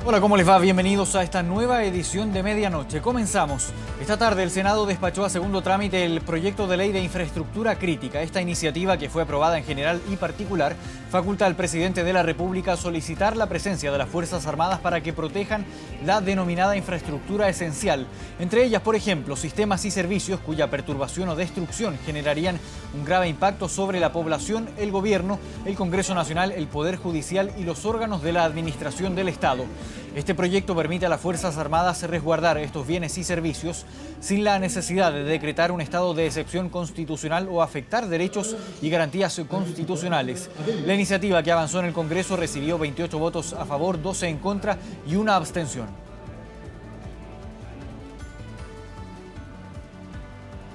Hola, ¿cómo les va? Bienvenidos a esta nueva edición de Medianoche. Comenzamos. Esta tarde el Senado despachó a segundo trámite el proyecto de ley de infraestructura crítica. Esta iniciativa, que fue aprobada en general y particular, faculta al presidente de la República a solicitar la presencia de las Fuerzas Armadas para que protejan la denominada infraestructura esencial. Entre ellas, por ejemplo, sistemas y servicios cuya perturbación o destrucción generarían un grave impacto sobre la población, el gobierno, el Congreso Nacional, el Poder Judicial y los órganos de la administración del Estado. Este proyecto permite a las Fuerzas Armadas resguardar estos bienes y servicios sin la necesidad de decretar un estado de excepción constitucional o afectar derechos y garantías constitucionales. La iniciativa, que avanzó en el Congreso, recibió 28 votos a favor, 12 en contra y una abstención.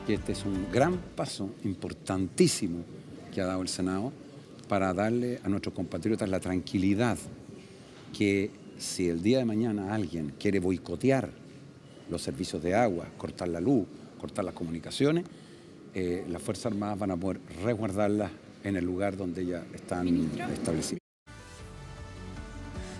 Este es un gran paso importantísimo que ha dado el Senado para darle a nuestros compatriotas la tranquilidad que si el día de mañana alguien quiere boicotear los servicios de agua, cortar la luz, cortar las comunicaciones, las Fuerzas Armadas van a poder resguardarlas en el lugar donde ya están establecidas.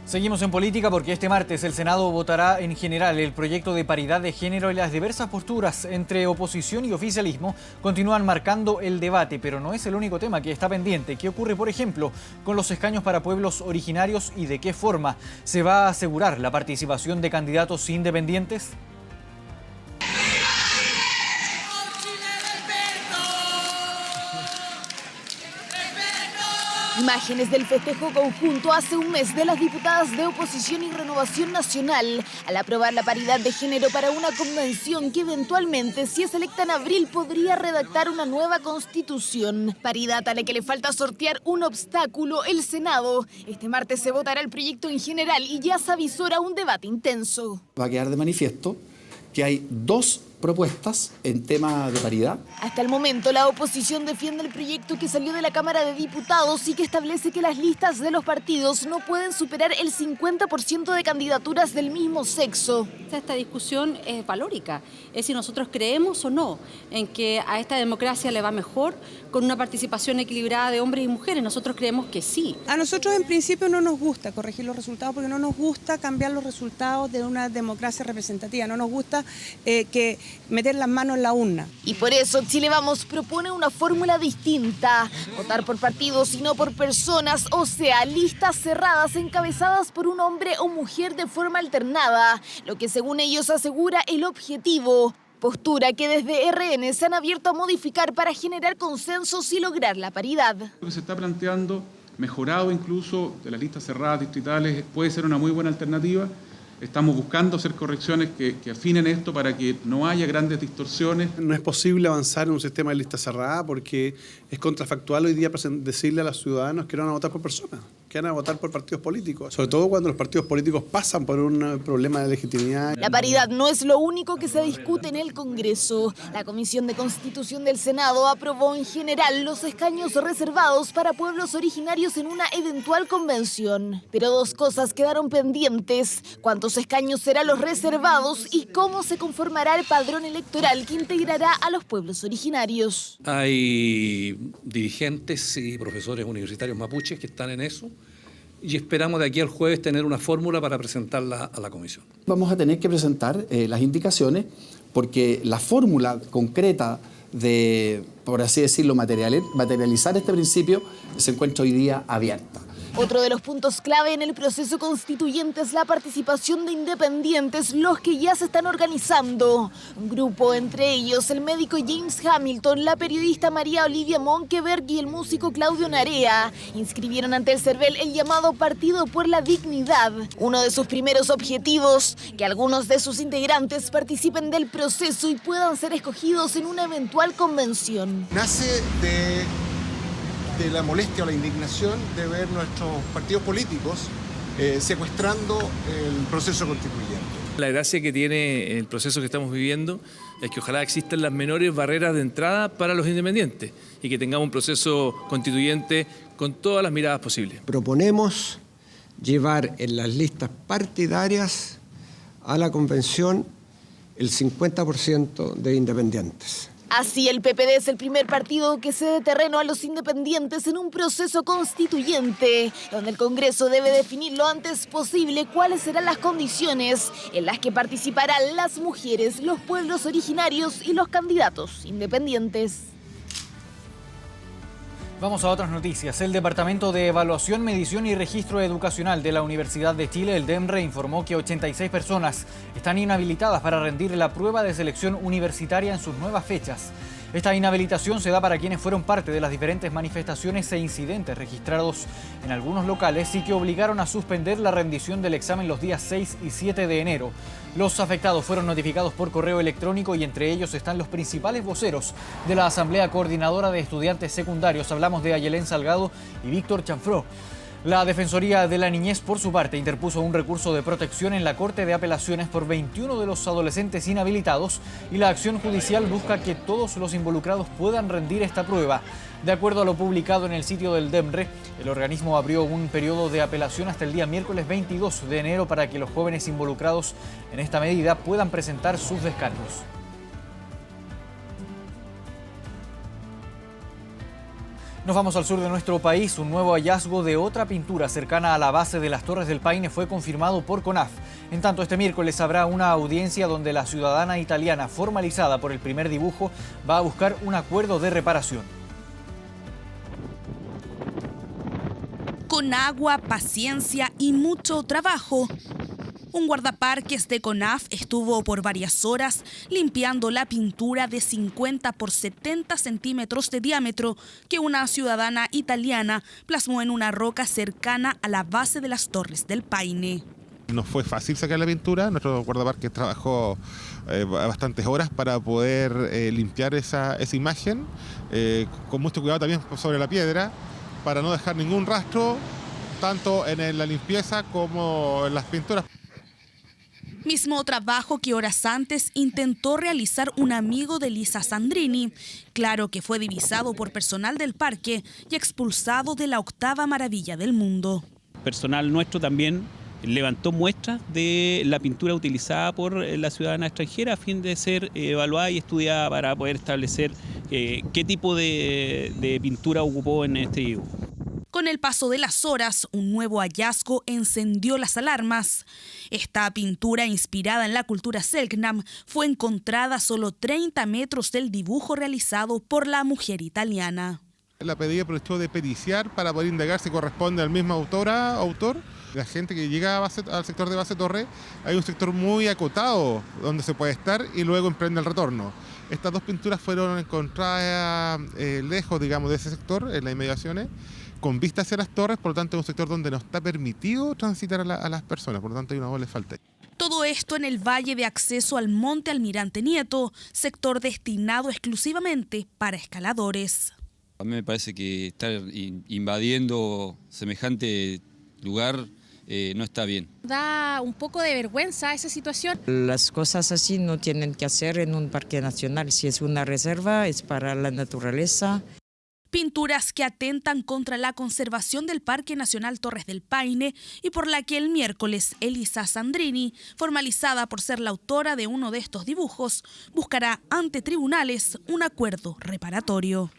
Seguimos en política porque este martes el Senado votará en general el proyecto de paridad de género y las diversas posturas entre oposición y oficialismo continúan marcando el debate, pero no es el único tema que está pendiente. ¿Qué ocurre, por ejemplo, con los escaños para pueblos originarios y de qué forma se va a asegurar la participación de candidatos independientes? Imágenes del festejo conjunto hace un mes de las diputadas de Oposición y Renovación Nacional al aprobar la paridad de género para una convención que eventualmente, si es electa en abril, podría redactar una nueva constitución. Paridad a la que le falta sortear un obstáculo, el Senado. Este martes se votará el proyecto en general y ya se avisora un debate intenso. Va a quedar de manifiesto que hay dos propuestas en tema de paridad. Hasta el momento, la oposición defiende el proyecto que salió de la Cámara de Diputados y que establece que las listas de los partidos no pueden superar el 50% de candidaturas del mismo sexo. Esta discusión es valórica, es si nosotros creemos o no en que a esta democracia le va mejor con una participación equilibrada de hombres y mujeres. Nosotros creemos que sí. A nosotros en principio no nos gusta corregir los resultados porque no nos gusta cambiar los resultados de una democracia representativa, no nos gusta meter las manos en la urna. Y por eso Chile Vamos propone una fórmula distinta: votar por partidos y no por personas, o sea, listas cerradas encabezadas por un hombre o mujer de forma alternada, lo que según ellos asegura el objetivo. Postura que desde RN se han abierto a modificar para generar consensos y lograr la paridad. Lo que se está planteando, mejorado incluso de las listas cerradas distritales, puede ser una muy buena alternativa. Estamos buscando hacer correcciones que afinen esto para que no haya grandes distorsiones. No es posible avanzar en un sistema de lista cerrada porque es contrafactual hoy día decirle a los ciudadanos que no van a votar por personas, que van a votar por partidos políticos, sobre todo cuando los partidos políticos pasan por un problema de legitimidad. La paridad no es lo único que se discute en el Congreso. La Comisión de Constitución del Senado aprobó en general los escaños reservados para pueblos originarios en una eventual convención. Pero dos cosas quedaron pendientes: cuántos escaños serán los reservados y cómo se conformará el padrón electoral que integrará a los pueblos originarios. Hay dirigentes y profesores universitarios mapuches que están en eso y esperamos de aquí al jueves tener una fórmula para presentarla a la comisión. Vamos a tener que presentar las indicaciones porque la fórmula concreta de, por así decirlo, materializar este principio se encuentra hoy día abierta. Otro de los puntos clave en el proceso constituyente es la participación de independientes, los que ya se están organizando. Un grupo, entre ellos el médico James Hamilton, la periodista María Olivia Monkeberg y el músico Claudio Narea, inscribieron ante el CERVEL el llamado Partido por la Dignidad. Uno de sus primeros objetivos: que algunos de sus integrantes participen del proceso y puedan ser escogidos en una eventual convención. Nace de la molestia o la indignación de ver nuestros partidos políticos secuestrando el proceso constituyente. La gracia que tiene el proceso que estamos viviendo es que ojalá existan las menores barreras de entrada para los independientes y que tengamos un proceso constituyente con todas las miradas posibles. Proponemos llevar en las listas partidarias a la convención el 50% de independientes. Así, el PPD es el primer partido que cede terreno a los independientes en un proceso constituyente, donde el Congreso debe definir lo antes posible cuáles serán las condiciones en las que participarán las mujeres, los pueblos originarios y los candidatos independientes. Vamos a otras noticias. El Departamento de Evaluación, Medición y Registro Educacional de la Universidad de Chile, el DEMRE, informó que 86 personas están inhabilitadas para rendir la prueba de selección universitaria en sus nuevas fechas. Esta inhabilitación se da para quienes fueron parte de las diferentes manifestaciones e incidentes registrados en algunos locales y que obligaron a suspender la rendición del examen los días 6 y 7 de enero. Los afectados fueron notificados por correo electrónico y entre ellos están los principales voceros de la Asamblea Coordinadora de Estudiantes Secundarios. Hablamos de Ayelén Salgado y Víctor Chanfró. La Defensoría de la Niñez, por su parte, interpuso un recurso de protección en la Corte de Apelaciones por 21 de los adolescentes inhabilitados y la acción judicial busca que todos los involucrados puedan rendir esta prueba. De acuerdo a lo publicado en el sitio del DEMRE, el organismo abrió un periodo de apelación hasta el día miércoles 22 de enero para que los jóvenes involucrados en esta medida puedan presentar sus descargos. Nos vamos al sur de nuestro país. Un nuevo hallazgo de otra pintura cercana a la base de las Torres del Paine fue confirmado por CONAF. En tanto, este miércoles habrá una audiencia donde la ciudadana italiana formalizada por el primer dibujo va a buscar un acuerdo de reparación. Con agua, paciencia y mucho trabajo, un guardaparques de CONAF estuvo por varias horas limpiando la pintura de 50 por 70 centímetros de diámetro que una ciudadana italiana plasmó en una roca cercana a la base de las Torres del Paine. No fue fácil sacar la pintura, nuestro guardaparques trabajó bastantes horas para poder limpiar esa imagen, con mucho cuidado también sobre la piedra, para no dejar ningún rastro, tanto en la limpieza como en las pinturas. Mismo trabajo que horas antes intentó realizar un amigo de Lisa Sandrini. Claro que fue divisado por personal del parque y expulsado de la octava maravilla del mundo. Personal nuestro también levantó muestras de la pintura utilizada por la ciudadana extranjera a fin de ser evaluada y estudiada para poder establecer qué tipo de pintura ocupó en este dibujo. Con el paso de las horas, un nuevo hallazgo encendió las alarmas. Esta pintura, inspirada en la cultura Selknam, fue encontrada a solo 30 metros del dibujo realizado por la mujer italiana. La pedí aprovechó de periciar para poder indagar si corresponde al mismo autor. La gente que llega al sector de Base Torre, hay un sector muy acotado donde se puede estar y luego emprende el retorno. Estas dos pinturas fueron encontradas lejos, digamos, de ese sector, en las inmediaciones, con vista hacia las torres, por lo tanto es un sector donde no está permitido transitar a las personas, por lo tanto hay una doble falta. Todo esto en el valle de acceso al Monte Almirante Nieto, sector destinado exclusivamente para escaladores. A mí me parece que estar invadiendo semejante lugar no está bien. Da un poco de vergüenza esa situación. Las cosas así no tienen que hacer en un parque nacional. Si es una reserva, es para la naturaleza. Pinturas que atentan contra la conservación del Parque Nacional Torres del Paine y por la que el miércoles Elisa Sandrini, formalizada por ser la autora de uno de estos dibujos, buscará ante tribunales un acuerdo reparatorio.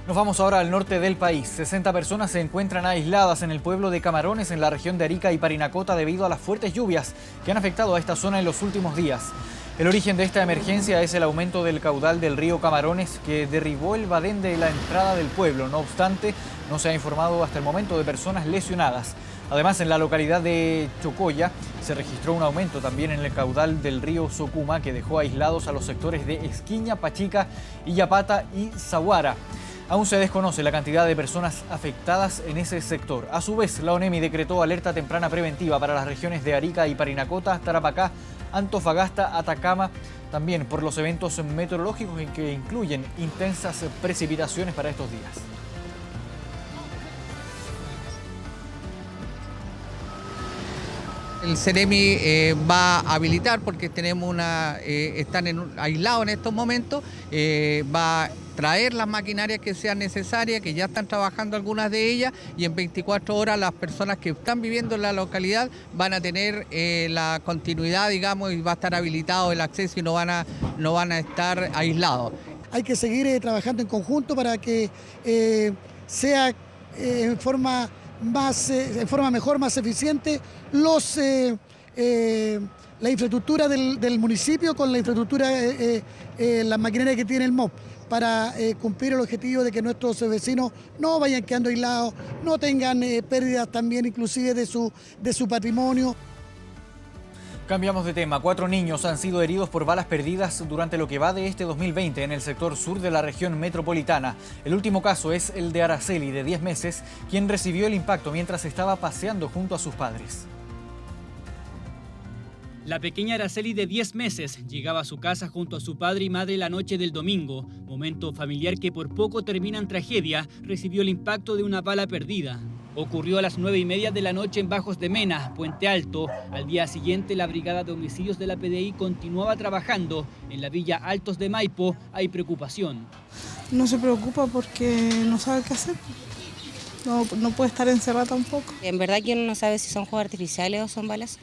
Nos vamos ahora al norte del país. 60 personas se encuentran aisladas en el pueblo de Camarones, en la región de Arica y Parinacota, debido a las fuertes lluvias que han afectado a esta zona en los últimos días. El origen de esta emergencia es el aumento del caudal del río Camarones, que derribó el badén de la entrada del pueblo. No obstante, no se ha informado hasta el momento de personas lesionadas. Además, en la localidad de Chocoya se registró un aumento también en el caudal del río Socuma, que dejó aislados a los sectores de Esquiña, Pachica, Illapata y Zaguara. Aún se desconoce la cantidad de personas afectadas en ese sector. A su vez, la ONEMI decretó alerta temprana preventiva para las regiones de Arica y Parinacota, Tarapacá, Antofagasta, Atacama, también por los eventos meteorológicos en que incluyen intensas precipitaciones para estos días. El CEREMI va a habilitar, porque tenemos están aislados en estos momentos, va a traer las maquinarias que sean necesarias, que ya están trabajando algunas de ellas, y en 24 horas las personas que están viviendo en la localidad van a tener la continuidad, digamos, y va a estar habilitado el acceso y no van a estar aislados. Hay que seguir trabajando en conjunto para que sea en forma mejor, más eficiente la infraestructura del municipio con la infraestructura, las maquinarias que tiene el MOP, para cumplir el objetivo de que nuestros vecinos no vayan quedando aislados, no tengan pérdidas también inclusive de su patrimonio. Cambiamos de tema. 4 niños han sido heridos por balas perdidas durante lo que va de este 2020 en el sector sur de la región metropolitana. El último caso es el de Araceli, de 10 meses, quien recibió el impacto mientras estaba paseando junto a sus padres. La pequeña Araceli, de 10 meses, llegaba a su casa junto a su padre y madre la noche del domingo. Momento familiar que por poco termina en tragedia. Recibió el impacto de una bala perdida. Ocurrió a las 9:30 de la noche en Bajos de Mena, Puente Alto. Al día siguiente, la Brigada de Homicidios de la PDI continuaba trabajando. En la Villa Altos de Maipo hay preocupación. No se preocupa porque no sabe qué hacer. No puede estar encerrada tampoco. En verdad que uno no sabe si son juegos artificiales o son balas,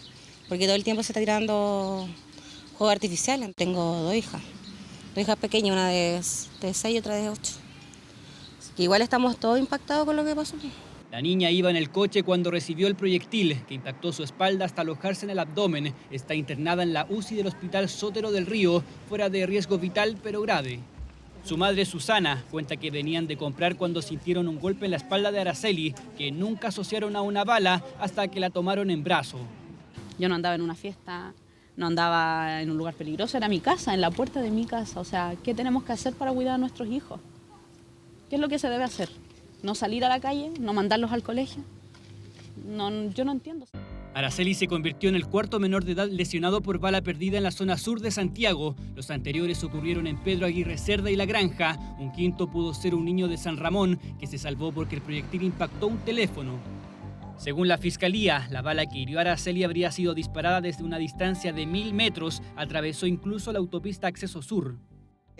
porque todo el tiempo se está tirando juegos artificiales. Tengo 2 hijas pequeñas, una de 6 y otra de 8. Así que igual estamos todos impactados con lo que pasó. La niña iba en el coche cuando recibió el proyectil, que impactó su espalda hasta alojarse en el abdomen. Está internada en la UCI del Hospital Sotero del Río, fuera de riesgo vital pero grave. Su madre, Susana, cuenta que venían de comprar cuando sintieron un golpe en la espalda de Araceli, que nunca asociaron a una bala hasta que la tomaron en brazo. Yo no andaba en una fiesta, no andaba en un lugar peligroso, era mi casa, en la puerta de mi casa. O sea, ¿qué tenemos que hacer para cuidar a nuestros hijos? ¿Qué es lo que se debe hacer? ¿No salir a la calle? ¿No mandarlos al colegio? Yo no entiendo. Araceli se convirtió en el 4º menor de edad lesionado por bala perdida en la zona sur de Santiago. Los anteriores ocurrieron en Pedro Aguirre Cerda y La Granja. Un quinto pudo ser un niño de San Ramón, que se salvó porque el proyectil impactó un teléfono. Según la Fiscalía, la bala que hirió a Araceli habría sido disparada desde una distancia de 1000 metros. Atravesó incluso la autopista Acceso Sur.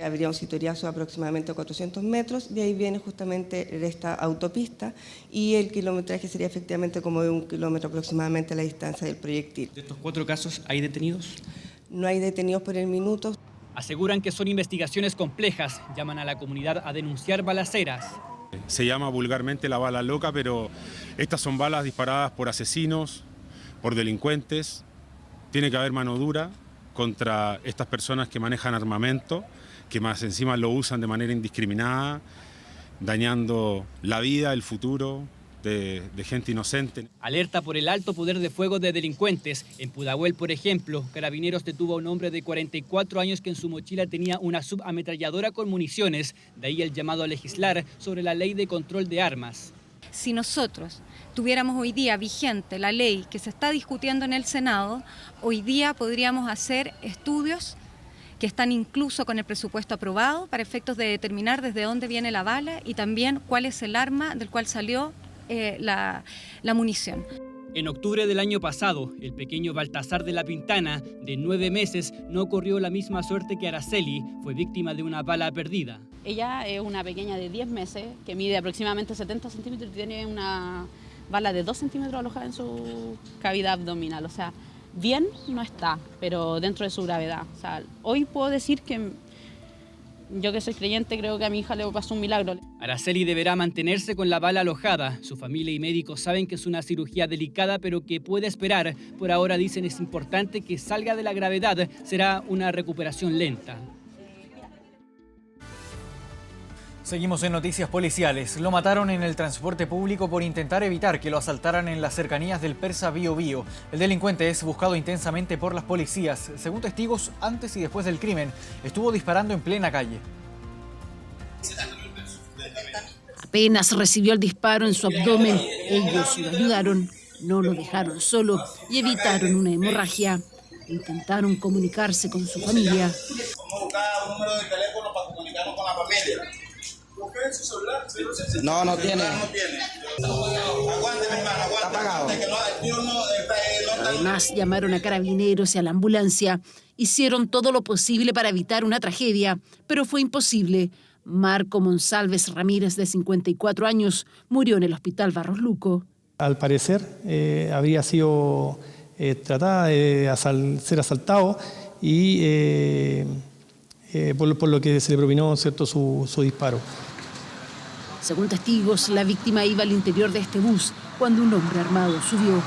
Habría un sitorazo de aproximadamente 400 metros, de ahí viene justamente esta autopista, y el kilometraje sería efectivamente como de 1 kilómetro aproximadamente a la distancia del proyectil. ¿De estos 4 casos hay detenidos? No hay detenidos por el minuto. Aseguran que son investigaciones complejas, llaman a la comunidad a denunciar balaceras. Se llama vulgarmente la bala loca, pero estas son balas disparadas por asesinos, por delincuentes. Tiene que haber mano dura contra estas personas que manejan armamento, que más encima lo usan de manera indiscriminada, dañando la vida, el futuro de gente inocente. Alerta por el alto poder de fuego de delincuentes. En Pudahuel, por ejemplo, Carabineros detuvo a un hombre de 44 años que en su mochila tenía una subametralladora con municiones. De ahí el llamado a legislar sobre la ley de control de armas. Si nosotros tuviéramos hoy día vigente la ley que se está discutiendo en el Senado, hoy día podríamos hacer estudios que están incluso con el presupuesto aprobado para efectos de determinar desde dónde viene la bala y también cuál es el arma del cual salió la munición. En octubre del año pasado, el pequeño Baltasar de la Pintana, de 9 meses, no corrió la misma suerte que Araceli, fue víctima de una bala perdida. Ella es una pequeña de 10 meses que mide aproximadamente 70 centímetros y tiene una bala de 2 centímetros alojada en su cavidad abdominal. O sea, bien no está, pero dentro de su gravedad. O sea, hoy puedo decir que yo, que soy creyente, creo que a mi hija le pasó un milagro. Araceli deberá mantenerse con la bala alojada. Su familia y médicos saben que es una cirugía delicada, pero que puede esperar. Por ahora dicen es importante que salga de la gravedad. Será una recuperación lenta. Seguimos en noticias policiales. Lo mataron en el transporte público por intentar evitar que lo asaltaran en las cercanías del Persa Bío Bío. El delincuente es buscado intensamente por las policías. Según testigos, antes y después del crimen, estuvo disparando en plena calle. Apenas recibió el disparo en su abdomen, ellos lo ayudaron, no lo dejaron solo y evitaron una hemorragia. Intentaron comunicarse con su familia. Vamos a buscar un número de teléfono para comunicarnos con la familia. ¿Su celular? No tiene. Aguante, mi hermano, aguante. Está apagado. Que no está Además, llamaron a carabineros y a la ambulancia. Hicieron todo lo posible para evitar una tragedia, pero fue imposible. Marco Monsalves Ramírez, de 54 años, murió en el hospital Barros Luco. Al parecer, habría sido tratada de ser asaltado y por lo que se le propinó, ¿cierto?, su disparo. Según testigos, la víctima iba al interior de este bus cuando un hombre armado subió.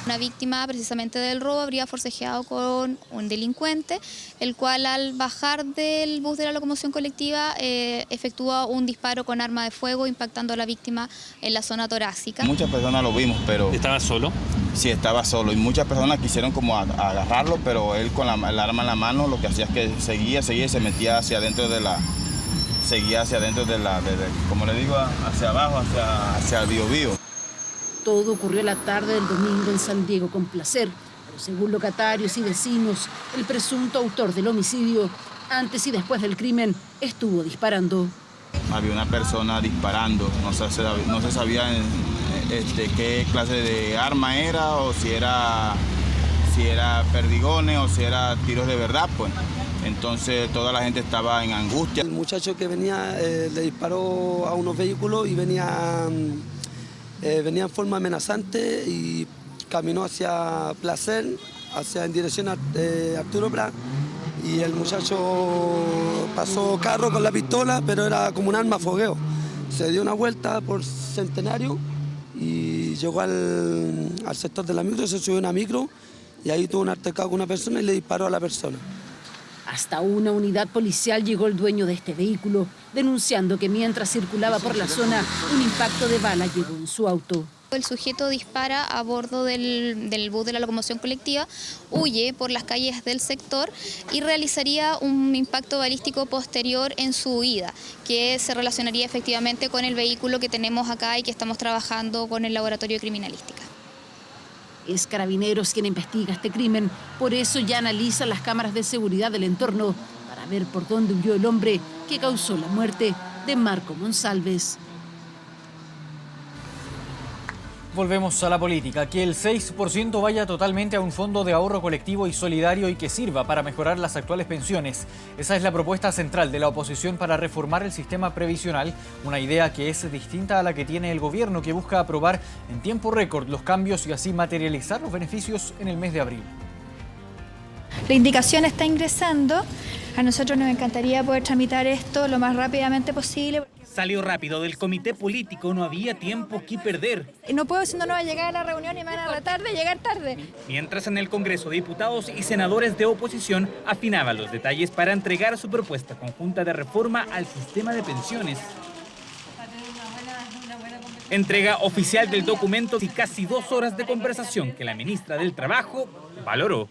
Una víctima precisamente del robo habría forcejeado con un delincuente, el cual al bajar del bus de la locomoción colectiva efectuó un disparo con arma de fuego impactando a la víctima en la zona torácica. Muchas personas lo vimos, pero... ¿Estaba solo? Sí, estaba solo y muchas personas quisieron como agarrarlo, pero él con el arma en la mano lo que hacía es que seguía y se metía hacia adentro de la... como le digo, hacia abajo, hacia el Biobío. Todo ocurrió la tarde del domingo en San Diego con Placer, pero según locatarios y vecinos, el presunto autor del homicidio, antes y después del crimen, estuvo disparando. Había una persona disparando, no se sabía qué clase de arma era o si era perdigones o si era tiros de verdad, pues. Entonces toda la gente estaba en angustia. El muchacho que venía le disparó a unos vehículos y venía en forma amenazante y caminó hacia Placer, en dirección a Arturo Prat, y el muchacho pasó carro con la pistola, pero era como un arma fogueo. Se dio una vuelta por Centenario y llegó al sector de la micro, se subió a una micro y ahí tuvo un altercado con una persona y le disparó a la persona. Hasta una unidad policial llegó el dueño de este vehículo, denunciando que mientras circulaba por la zona, un impacto de bala llegó en su auto. El sujeto dispara a bordo del bus de la locomoción colectiva, huye por las calles del sector y realizaría un impacto balístico posterior en su huida, que se relacionaría efectivamente con el vehículo que tenemos acá y que estamos trabajando con el laboratorio de criminalística. Es Carabineros quien investiga este crimen, por eso ya analiza las cámaras de seguridad del entorno para ver por dónde huyó el hombre que causó la muerte de Marco Monsalves. Volvemos a la política. Que el 6% vaya totalmente a un fondo de ahorro colectivo y solidario y que sirva para mejorar las actuales pensiones. Esa es la propuesta central de la oposición para reformar el sistema previsional, una idea que es distinta a la que tiene el gobierno, que busca aprobar en tiempo récord los cambios y así materializar los beneficios en el mes de abril. La indicación está ingresando. A nosotros nos encantaría poder tramitar esto lo más rápidamente posible. Salió rápido del comité político, no había tiempo que perder. No puedo, si no voy a llegar a la reunión y me van a tratar de llegar tarde. Mientras en el Congreso, diputados y senadores de oposición afinaban los detalles para entregar su propuesta conjunta de reforma al sistema de pensiones. Entrega oficial del documento y casi 2 horas de conversación que la ministra del Trabajo valoró.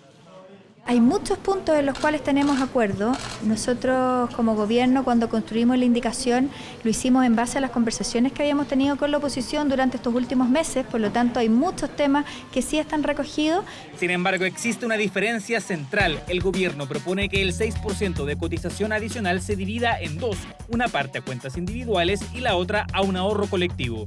Hay muchos puntos en los cuales tenemos acuerdo. Nosotros como gobierno, cuando construimos la indicación, lo hicimos en base a las conversaciones que habíamos tenido con la oposición durante estos últimos meses. Por lo tanto, hay muchos temas que sí están recogidos. Sin embargo, existe una diferencia central. El gobierno propone que el 6% de cotización adicional se divida en 2, una parte a cuentas individuales y la otra a un ahorro colectivo.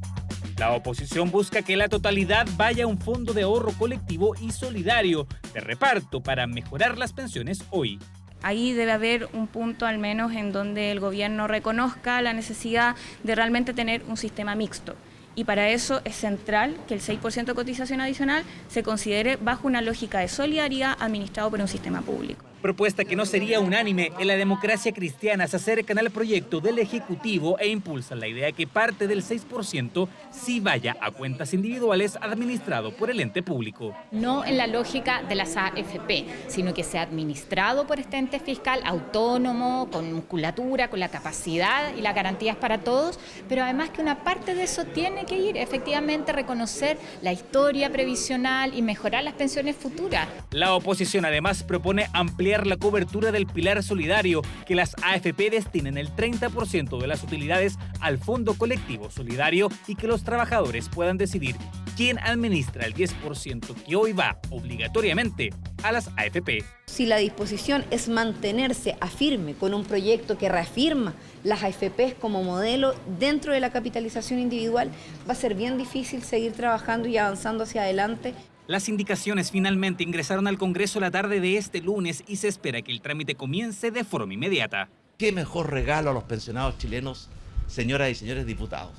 La oposición busca que la totalidad vaya a un fondo de ahorro colectivo y solidario de reparto para mejorar las pensiones hoy. Ahí debe haber un punto al menos en donde el gobierno reconozca la necesidad de realmente tener un sistema mixto. Y para eso es central que el 6% de cotización adicional se considere bajo una lógica de solidaridad administrado por un sistema público. Propuesta que no sería unánime. En la Democracia Cristiana se acercan al proyecto del Ejecutivo e impulsan la idea que parte del 6% sí vaya a cuentas individuales administrado por el ente público. No en la lógica de las AFP, sino que sea administrado por este ente fiscal autónomo, con musculatura, con la capacidad y las garantías para todos, pero además que una parte de eso tiene que ir efectivamente a reconocer la historia previsional y mejorar las pensiones futuras. La oposición además propone ampliar la cobertura del pilar solidario, que las AFP destinen el 30% de las utilidades al Fondo Colectivo Solidario y que los trabajadores puedan decidir quién administra el 10% que hoy va obligatoriamente a las AFP. Si la disposición es mantenerse a firme con un proyecto que reafirma las AFP como modelo dentro de la capitalización individual, va a ser bien difícil seguir trabajando y avanzando hacia adelante. Las indicaciones finalmente ingresaron al Congreso la tarde de este lunes y se espera que el trámite comience de forma inmediata. ¿Qué mejor regalo a los pensionados chilenos, señoras y señores diputados,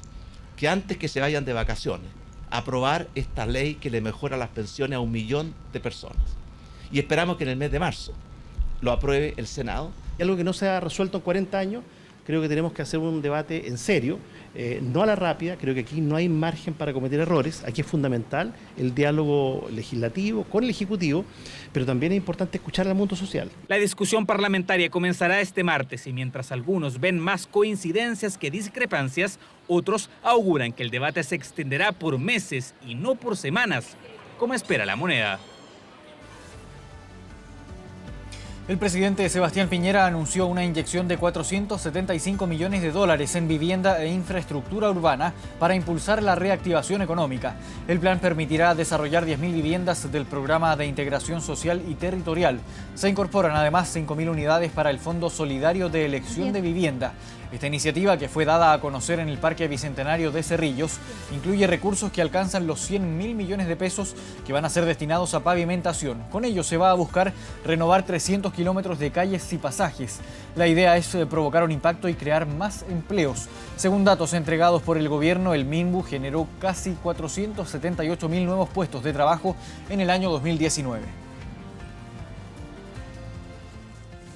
que antes que se vayan de vacaciones, aprobar esta ley que le mejora las pensiones a 1 millón de personas? Y esperamos que en el mes de marzo lo apruebe el Senado. Y algo que no se ha resuelto en 40 años, creo que tenemos que hacer un debate en serio, no a la rápida. Creo que aquí no hay margen para cometer errores. Aquí es fundamental el diálogo legislativo con el Ejecutivo, pero también es importante escuchar al mundo social. La discusión parlamentaria comenzará este martes y mientras algunos ven más coincidencias que discrepancias, otros auguran que el debate se extenderá por meses y no por semanas, como espera La Moneda. El presidente Sebastián Piñera anunció una inyección de 475 millones de dólares en vivienda e infraestructura urbana para impulsar la reactivación económica. El plan permitirá desarrollar 10.000 viviendas del programa de integración social y territorial. Se incorporan además 5.000 unidades para el Fondo Solidario de Elección de Vivienda. Esta iniciativa, que fue dada a conocer en el Parque Bicentenario de Cerrillos, incluye recursos que alcanzan los 100.000 millones de pesos que van a ser destinados a pavimentación. Con ello se va a buscar renovar 300 kilómetros de calles y pasajes. La idea es provocar un impacto y crear más empleos. Según datos entregados por el gobierno, el MINBU generó casi 478.000 nuevos puestos de trabajo en el año 2019.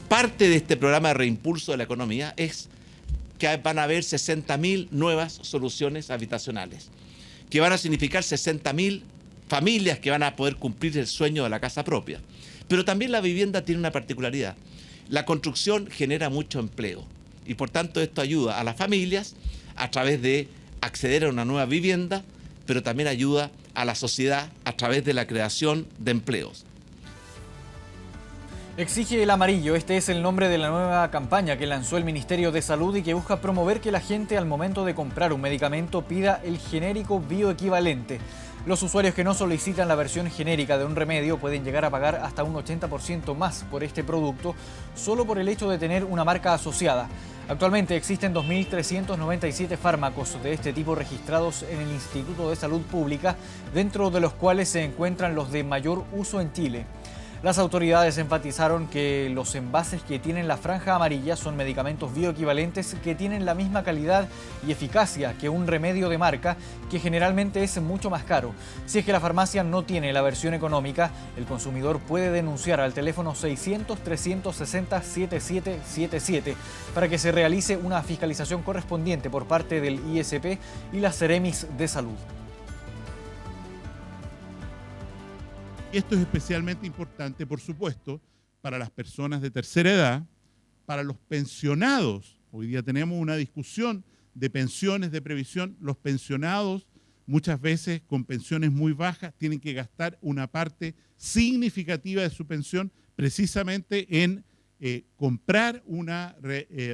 Parte de este programa de reimpulso de la economía es que van a haber 60.000 nuevas soluciones habitacionales, que van a significar 60.000 familias que van a poder cumplir el sueño de la casa propia. Pero también la vivienda tiene una particularidad. La construcción genera mucho empleo y por tanto esto ayuda a las familias a través de acceder a una nueva vivienda, pero también ayuda a la sociedad a través de la creación de empleos. Exige el amarillo, este es el nombre de la nueva campaña que lanzó el Ministerio de Salud y que busca promover que la gente al momento de comprar un medicamento pida el genérico bioequivalente. Los usuarios que no solicitan la versión genérica de un remedio pueden llegar a pagar hasta un 80% más por este producto solo por el hecho de tener una marca asociada. Actualmente existen 2.397 fármacos de este tipo registrados en el Instituto de Salud Pública, dentro de los cuales se encuentran los de mayor uso en Chile. Las autoridades enfatizaron que los envases que tienen la franja amarilla son medicamentos bioequivalentes que tienen la misma calidad y eficacia que un remedio de marca, que generalmente es mucho más caro. Si es que la farmacia no tiene la versión económica, el consumidor puede denunciar al teléfono 600-360-7777 para que se realice una fiscalización correspondiente por parte del ISP y las Seremis de Salud. Esto es especialmente importante, por supuesto, para las personas de tercera edad, para los pensionados. Hoy día tenemos una discusión de pensiones de previsión. Los pensionados, muchas veces con pensiones muy bajas, tienen que gastar una parte significativa de su pensión precisamente en comprar una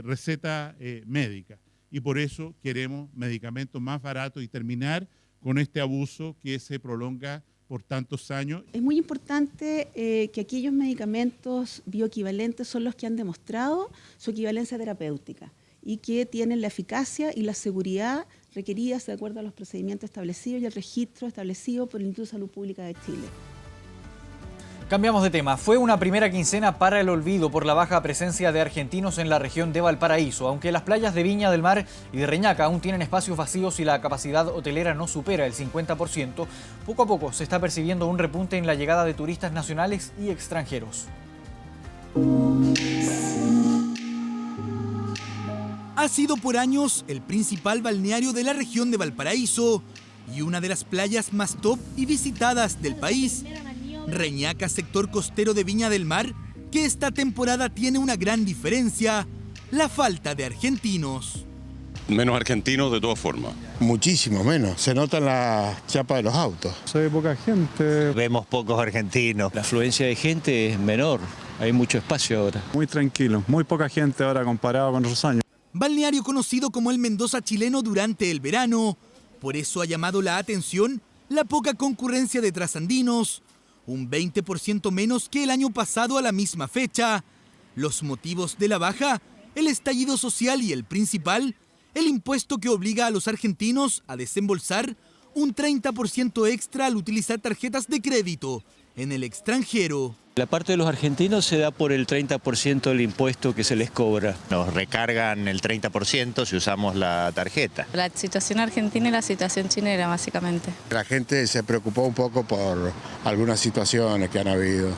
receta médica. Y por eso queremos medicamentos más baratos y terminar con este abuso que se prolonga por tantos años. Es muy importante que aquellos medicamentos bioequivalentes son los que han demostrado su equivalencia terapéutica y que tienen la eficacia y la seguridad requeridas de acuerdo a los procedimientos establecidos y el registro establecido por el Instituto de Salud Pública de Chile. Cambiamos de tema. Fue una primera quincena para el olvido por la baja presencia de argentinos en la región de Valparaíso. Aunque las playas de Viña del Mar y de Reñaca aún tienen espacios vacíos y la capacidad hotelera no supera el 50%, poco a poco se está percibiendo un repunte en la llegada de turistas nacionales y extranjeros. Ha sido por años el principal balneario de la región de Valparaíso y una de las playas más top y visitadas del país. Reñaca, sector costero de Viña del Mar, que esta temporada tiene una gran diferencia: la falta de argentinos. Menos argentinos de todas formas. Muchísimo menos, se nota en la chapa de los autos. Se ve poca gente. Vemos pocos argentinos. La afluencia de gente es menor, hay mucho espacio ahora. Muy tranquilo, muy poca gente ahora comparado con otros años. Balneario conocido como el Mendoza chileno durante el verano, por eso ha llamado la atención la poca concurrencia de trasandinos, un 20% menos que el año pasado a la misma fecha. Los motivos de la baja: el estallido social y el principal, el impuesto que obliga a los argentinos a desembolsar un 30% extra al utilizar tarjetas de crédito en el extranjero. La parte de los argentinos se da por el 30% del impuesto que se les cobra. Nos recargan el 30% si usamos la tarjeta. La situación argentina y la situación chilena, básicamente. La gente se preocupó un poco por algunas situaciones que han habido.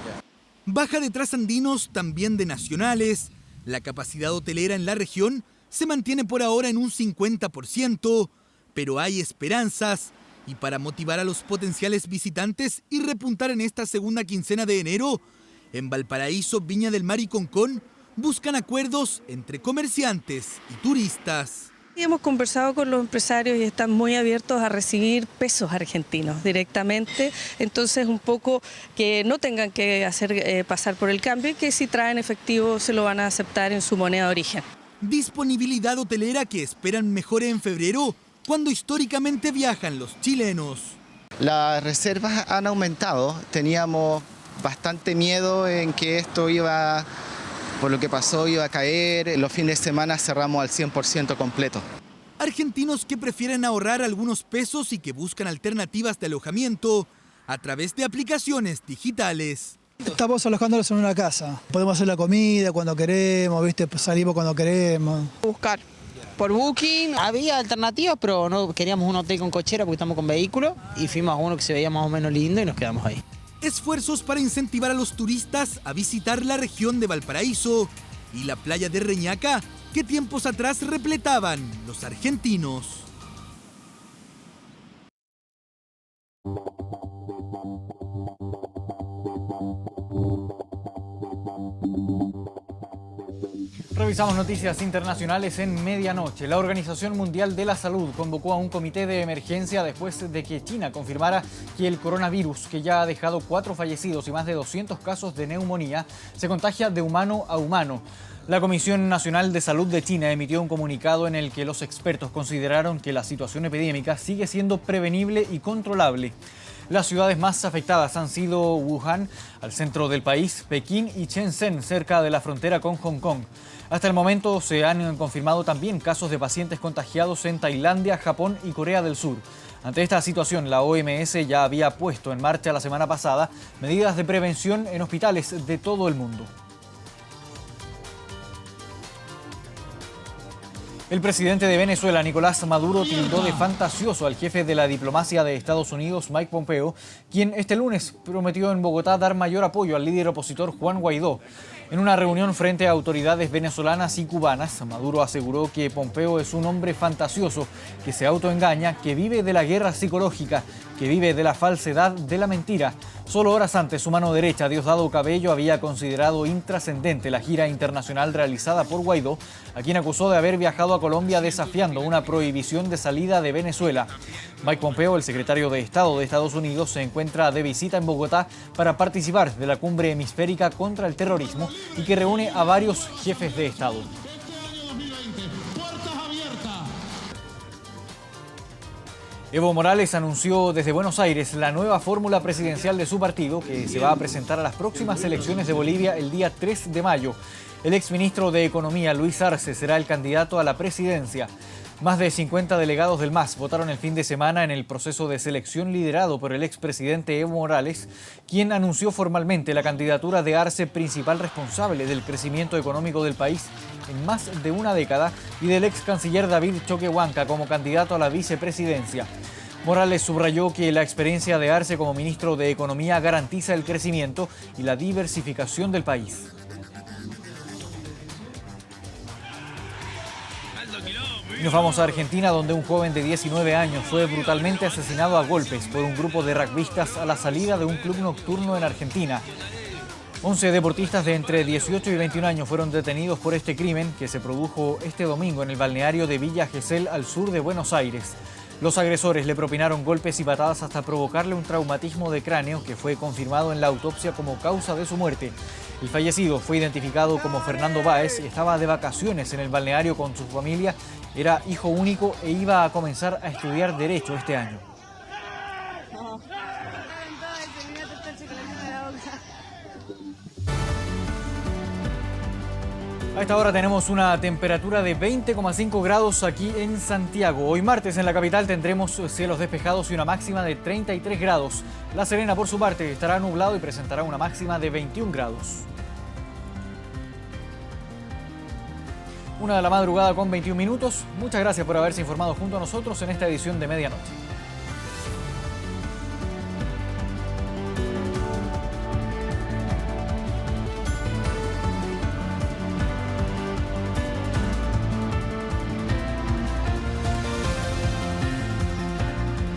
Baja de trasandinos, también de nacionales. La capacidad hotelera en la región se mantiene por ahora en un 50%, pero hay esperanzas. Y para motivar a los potenciales visitantes y repuntar en esta segunda quincena de enero, en Valparaíso, Viña del Mar y Concón buscan acuerdos entre comerciantes y turistas. Hemos conversado con los empresarios y están muy abiertos a recibir pesos argentinos directamente, entonces un poco que no tengan que hacer pasar por el cambio y que si traen efectivo se lo van a aceptar en su moneda de origen. Disponibilidad hotelera que esperan mejore en febrero, cuando históricamente viajan los chilenos. Las reservas han aumentado, teníamos bastante miedo en que esto iba, por lo que pasó, iba a caer. Los fines de semana cerramos al 100% completo. Argentinos que prefieren ahorrar algunos pesos y que buscan alternativas de alojamiento a través de aplicaciones digitales. Estamos alojándolos en una casa. Podemos hacer la comida cuando queremos, ¿viste? Salimos cuando queremos. Buscar por Booking. Había alternativas, pero no queríamos un hotel con cochera porque estamos con vehículo y fuimos a uno que se veía más o menos lindo y nos quedamos ahí. Esfuerzos para incentivar a los turistas a visitar la región de Valparaíso y la playa de Reñaca, que tiempos atrás repletaban los argentinos. Revisamos noticias internacionales en medianoche. La Organización Mundial de la Salud convocó a un comité de emergencia después de que China confirmara que el coronavirus, que ya ha dejado 4 fallecidos y más de 200 casos de neumonía, se contagia de humano a humano. La Comisión Nacional de Salud de China emitió un comunicado en el que los expertos consideraron que la situación epidémica sigue siendo prevenible y controlable. Las ciudades más afectadas han sido Wuhan, al centro del país, Pekín y Shenzhen, cerca de la frontera con Hong Kong. Hasta el momento se han confirmado también casos de pacientes contagiados en Tailandia, Japón y Corea del Sur. Ante esta situación, la OMS ya había puesto en marcha la semana pasada medidas de prevención en hospitales de todo el mundo. El presidente de Venezuela, Nicolás Maduro, tildó de fantasioso al jefe de la diplomacia de Estados Unidos, Mike Pompeo, quien este lunes prometió en Bogotá dar mayor apoyo al líder opositor Juan Guaidó. En una reunión frente a autoridades venezolanas y cubanas, Maduro aseguró que Pompeo es un hombre fantasioso, que se autoengaña, que vive de la guerra psicológica, que vive de la falsedad, de la mentira. Solo horas antes, su mano derecha, Diosdado Cabello, había considerado intrascendente la gira internacional realizada por Guaidó, a quien acusó de haber viajado a Colombia desafiando una prohibición de salida de Venezuela. Mike Pompeo, el secretario de Estado de Estados Unidos, se encuentra de visita en Bogotá para participar de la cumbre hemisférica contra el terrorismo y que reúne a varios jefes de Estado. Evo Morales anunció desde Buenos Aires la nueva fórmula presidencial de su partido, que se va a presentar a las próximas elecciones de Bolivia el día 3 de mayo. El exministro de Economía, Luis Arce, será el candidato a la presidencia. Más de 50 delegados del MAS votaron el fin de semana en el proceso de selección liderado por el expresidente Evo Morales, quien anunció formalmente la candidatura de Arce, principal responsable del crecimiento económico del país en más de una década, y del ex canciller David Choquehuanca como candidato a la vicepresidencia. Morales subrayó que la experiencia de Arce como ministro de Economía garantiza el crecimiento y la diversificación del país. Y nos vamos a Argentina, donde un joven de 19 años fue brutalmente asesinado a golpes por un grupo de rugbyistas a la salida de un club nocturno en Argentina. 11 deportistas de entre 18 y 21 años fueron detenidos por este crimen, que se produjo este domingo en el balneario de Villa Gesell, al sur de Buenos Aires. Los agresores le propinaron golpes y patadas hasta provocarle un traumatismo de cráneo, que fue confirmado en la autopsia como causa de su muerte. El fallecido fue identificado como Fernando Báez y estaba de vacaciones en el balneario con su familia. Era hijo único e iba a comenzar a estudiar Derecho este año. A esta hora tenemos una temperatura de 20,5 grados aquí en Santiago. Hoy martes en la capital tendremos cielos despejados y una máxima de 33 grados. La Serena, por su parte, estará nublado y presentará una máxima de 21 grados. 1 de la madrugada con 21 minutos. Muchas gracias por haberse informado junto a nosotros en esta edición de Medianoche.